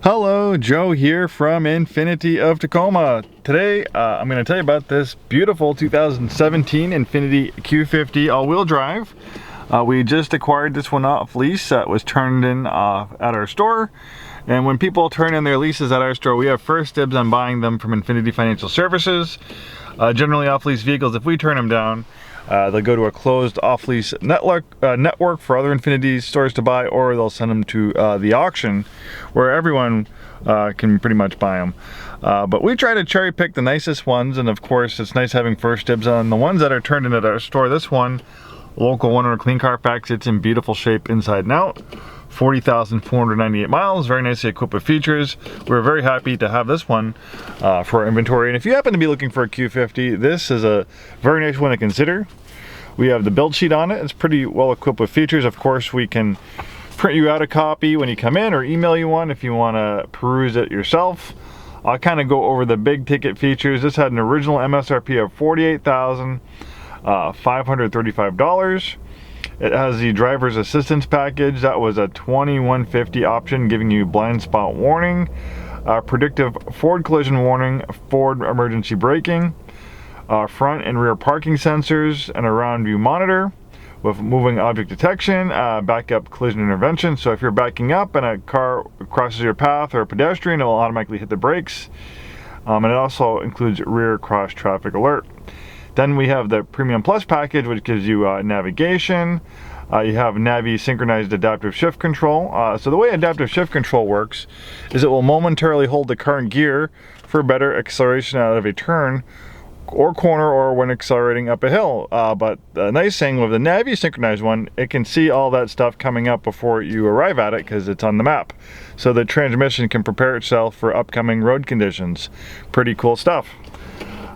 Hello, Joe here from Infiniti of Tacoma. Today I'm going to tell you about this beautiful 2017 Infiniti Q50 all-wheel drive. We just acquired this one off lease that was turned in at our store. And when people turn in their leases at our store, we have first dibs on buying them from Infiniti Financial Services. Generally off-lease vehicles, if we turn them down, they'll go to a closed off-lease network for other Infiniti stores to buy, or they'll send them to the auction where everyone can pretty much buy them. But we try to cherry pick the nicest ones, and of course it's nice having first dibs on the ones that are turned in at our store. This one, local one owner clean Carfax, it's in beautiful shape inside and out. 40,498 miles, very nicely equipped with features. We're very happy to have this one for our inventory. And if you happen to be looking for a Q50, this is a very nice one to consider. We have the build sheet on it. It's pretty well equipped with features. Of course, we can print you out a copy when you come in or email you one if you want to peruse it yourself. I'll kind of go over the big ticket features. This had an original MSRP of $48,535. It has the driver's assistance package. That was a $2,150 option, giving you blind spot warning, predictive forward collision warning, forward emergency braking, front and rear parking sensors, and a round view monitor with moving object detection, backup collision intervention. So if you're backing up and a car crosses your path or a pedestrian, it will automatically hit the brakes. And it also includes rear cross traffic alert. Then we have the Premium Plus package, which gives you navigation. You have Navi Synchronized adaptive shift control. So the way adaptive shift control works is it will momentarily hold the car in gear for better acceleration out of a turn or corner, or when accelerating up a hill. But the nice thing with the Navi Synchronized one, it can see all that stuff coming up before you arrive at it because it's on the map. So the transmission can prepare itself for upcoming road conditions. Pretty cool stuff.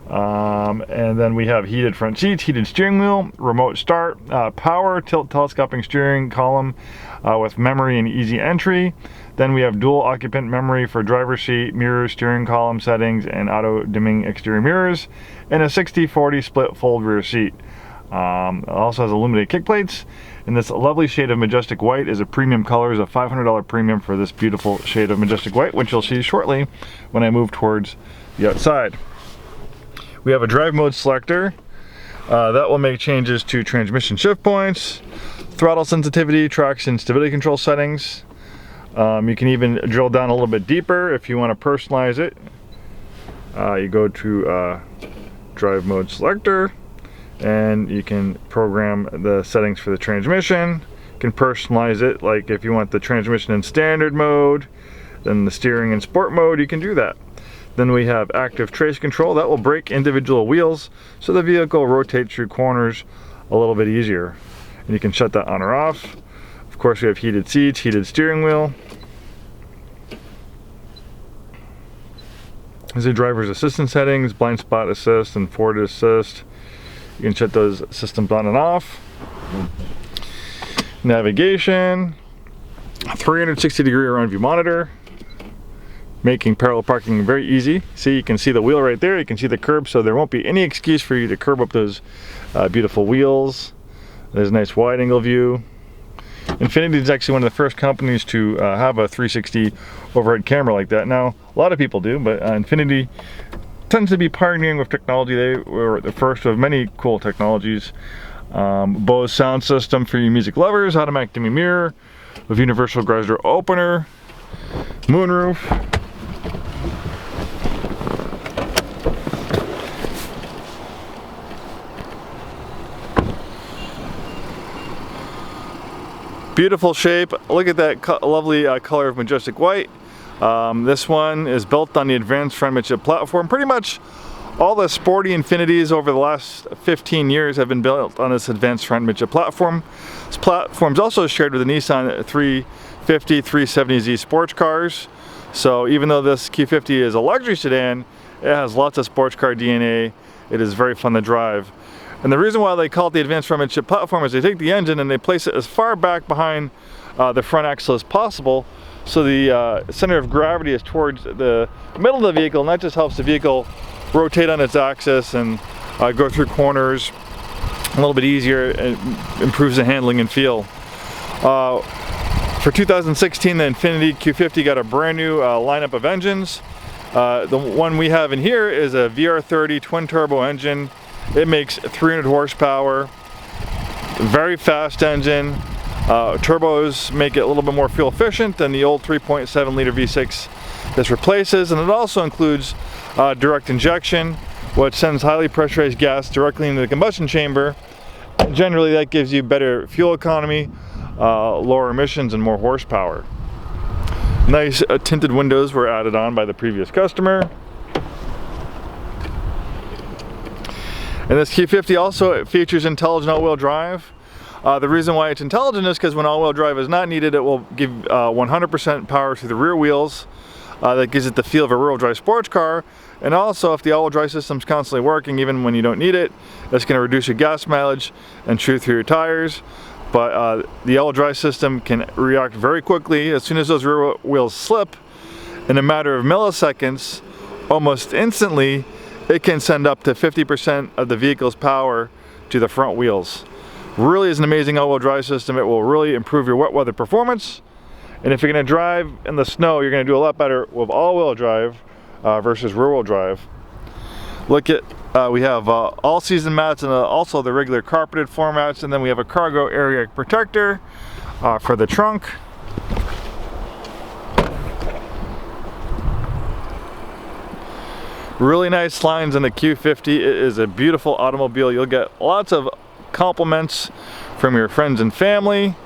And then we have heated front seats, heated steering wheel, remote start, power tilt telescoping steering column with memory and easy entry. Then we have dual occupant memory for driver's seat, mirrors, steering column settings, and auto dimming exterior mirrors, and a 60/40 split fold rear seat. It also has illuminated kick plates, and this lovely shade of majestic white is a premium color, is a $500 premium for this beautiful shade of majestic white, which you'll see shortly when I move towards the outside. We have a drive mode selector that will make changes to transmission shift points, throttle sensitivity, traction, stability control settings. You can even drill down a little bit deeper if you want to personalize it. You go to drive mode selector, and you can program the settings for the transmission. You can personalize it, like if you want the transmission in standard mode, then the steering in sport mode, you can do that. Then we have active trace control that will brake individual wheels so the vehicle rotates through corners a little bit easier. And you can shut that on or off. Of course, we have heated seats, heated steering wheel. There's the driver's assistance settings, blind spot assist and forward assist. You can shut those systems on and off. Navigation, 360-degree around view monitor, making parallel parking very easy. See, you can see the wheel right there, you can see the curb, so there won't be any excuse for you to curb up those beautiful wheels. There's a nice wide angle view. Infiniti is actually one of the first companies to have a 360 overhead camera like that. Now, a lot of people do, but Infiniti tends to be pioneering with technology. They were the first of many cool technologies. Bose sound system for you music lovers, automatic dimming mirror with universal garage door opener, moonroof. Beautiful shape. Look at that lovely color of majestic white. This one is built on the advanced front midship platform. Pretty much all the sporty Infinitis over the last 15 years have been built on this advanced front midship platform. This platform is also shared with the Nissan 350, 370Z sports cars. So even though this Q50 is a luxury sedan, it has lots of sports car DNA. It is very fun to drive. And the reason why they call it the advanced front midship platform is they take the engine and they place it as far back behind the front axle as possible, so the center of gravity is towards the middle of the vehicle, and that just helps the vehicle rotate on its axis and go through corners a little bit easier. It improves the handling and feel. For 2016, the Infiniti Q50 got a brand new lineup of engines. The one we have in here is a VR30 twin turbo engine. It makes 300 horsepower, very fast engine. Turbos make it a little bit more fuel efficient than the old 3.7 liter V6 this replaces, and it also includes direct injection, which sends highly pressurized gas directly into the combustion chamber. Generally, that gives you better fuel economy, lower emissions, and more horsepower. Nice tinted windows were added on by the previous customer. And this Q50 also features intelligent all-wheel drive. The reason why it's intelligent is because when all-wheel drive is not needed, it will give 100% power to the rear wheels. That gives it the feel of a rear-wheel drive sports car. And also, if the all-wheel drive system's constantly working, even when you don't need it, it's going to reduce your gas mileage and chew through your tires. But the all-wheel drive system can react very quickly. As soon as those rear wheels slip, in a matter of milliseconds, almost instantly, it can send up to 50% of the vehicle's power to the front wheels. Really is an amazing all-wheel drive system. It will really improve your wet weather performance. And if you're going to drive in the snow, you're going to do a lot better with all-wheel drive versus rear-wheel drive. Look at, we have all-season mats and also the regular carpeted floor mats, and then we have a cargo area protector for the trunk. Really nice lines in the Q50. It is a beautiful automobile. You'll get lots of compliments from your friends and family.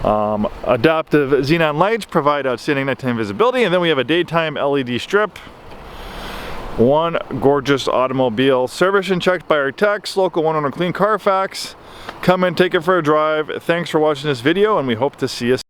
Adaptive xenon lights provide outstanding nighttime visibility, and then we have a daytime LED strip. One gorgeous automobile, serviced and checked by our techs, local 1 owner clean Carfax. Come in, take it for a drive. Thanks for watching this video, and we hope to see you soon.